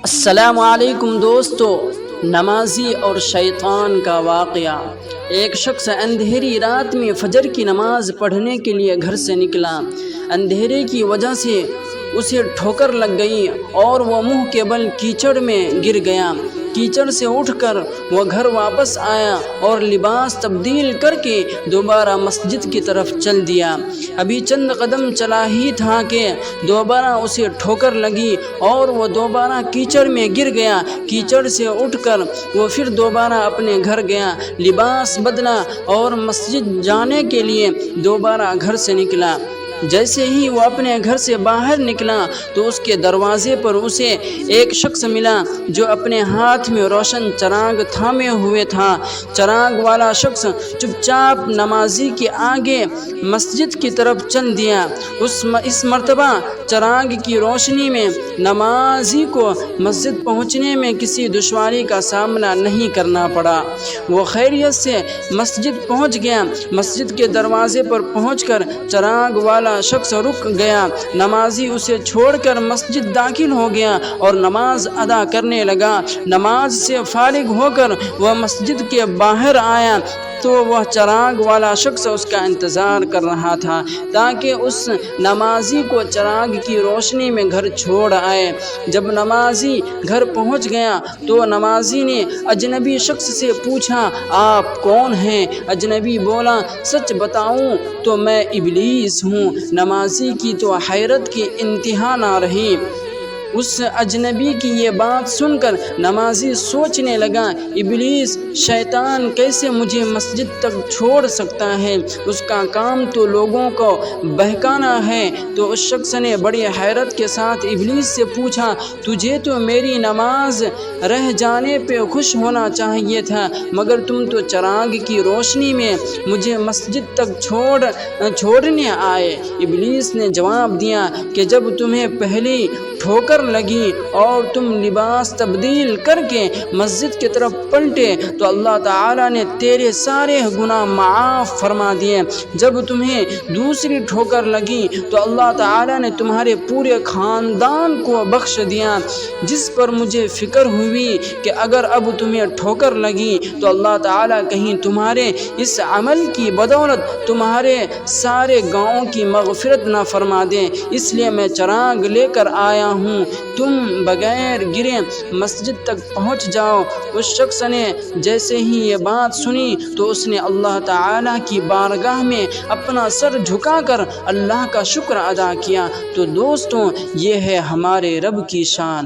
السلام علیکم دوستو، نمازی اور شیطان کا واقعہ۔ ایک شخص اندھیری رات میں فجر کی نماز پڑھنے کے لیے گھر سے نکلا۔ اندھیرے کی وجہ سے اسے ٹھوکر لگ گئی اور وہ منہ کے بل کیچڑ میں گر گیا۔ کیچڑ سے اٹھ کر وہ گھر واپس آیا اور لباس تبدیل کر کے دوبارہ مسجد کی طرف چل دیا۔ ابھی چند قدم چلا ہی تھا کہ دوبارہ اسے ٹھوکر لگی اور وہ دوبارہ کیچڑ میں گر گیا۔ کیچڑ سے اٹھ کر وہ پھر دوبارہ اپنے گھر گیا، لباس بدلا اور مسجد جانے کے لیے دوبارہ گھر سے نکلا۔ جیسے ہی وہ اپنے گھر سے باہر نکلا تو اس کے دروازے پر اسے ایک شخص ملا جو اپنے ہاتھ میں روشن چراغ تھامے ہوئے تھا۔ چراغ والا شخص چپ چاپ نمازی کے آگے مسجد کی طرف چل دیا۔ اس مرتبہ چراغ کی روشنی میں نمازی کو مسجد پہنچنے میں کسی دشواری کا سامنا نہیں کرنا پڑا۔ وہ خیریت سے مسجد پہنچ گیا۔ مسجد کے دروازے پر پہنچ کر چراغ والا شخص رک گیا۔ نمازی اسے چھوڑ کر مسجد داخل ہو گیا اور نماز ادا کرنے لگا۔ نماز سے فارغ ہو کر وہ مسجد کے باہر آیا تو وہ چراغ والا شخص اس کا انتظار کر رہا تھا تاکہ اس نمازی کو چراغ کی روشنی میں گھر چھوڑ آئے۔ جب نمازی گھر پہنچ گیا تو نمازی نے اجنبی شخص سے پوچھا، آپ کون ہیں؟ اجنبی بولا، سچ بتاؤں تو میں ابلیس ہوں۔ نمازی کی تو حیرت کی انتہا نہ رہی۔ اس اجنبی کی یہ بات سن کر نمازی سوچنے لگا، ابلیس شیطان کیسے مجھے مسجد تک چھوڑ سکتا ہے؟ اس کا کام تو لوگوں کو بہکانا ہے۔ تو اس شخص نے بڑی حیرت کے ساتھ ابلیس سے پوچھا، تجھے تو میری نماز رہ جانے پہ خوش ہونا چاہیے تھا، مگر تم تو چراغ کی روشنی میں مجھے مسجد تک چھوڑنے آئے۔ ابلیس نے جواب دیا کہ جب تمہیں پہلی ٹھوکر لگی اور تم لباس تبدیل کر کے مسجد کی طرف پلٹے تو اللہ تعالیٰ نے تیرے سارے گناہ معاف فرما دیے۔ جب تمہیں دوسری ٹھوکر لگی تو اللہ تعالیٰ نے تمہارے پورے خاندان کو بخش دیا، جس پر مجھے فکر ہوئی کہ اگر اب تمہیں ٹھوکر لگی تو اللہ تعالیٰ کہیں تمہارے اس عمل کی بدولت تمہارے سارے گاؤں کی مغفرت نہ فرما دے، اس لیے میں چراغ لے کر آیا ہوں، تم بغیر گرے مسجد تک پہنچ جاؤ۔ اس شخص نے جیسے ہی یہ بات سنی تو اس نے اللہ تعالیٰ کی بارگاہ میں اپنا سر جھکا کر اللہ کا شکر ادا کیا۔ تو دوستوں، یہ ہے ہمارے رب کی شان۔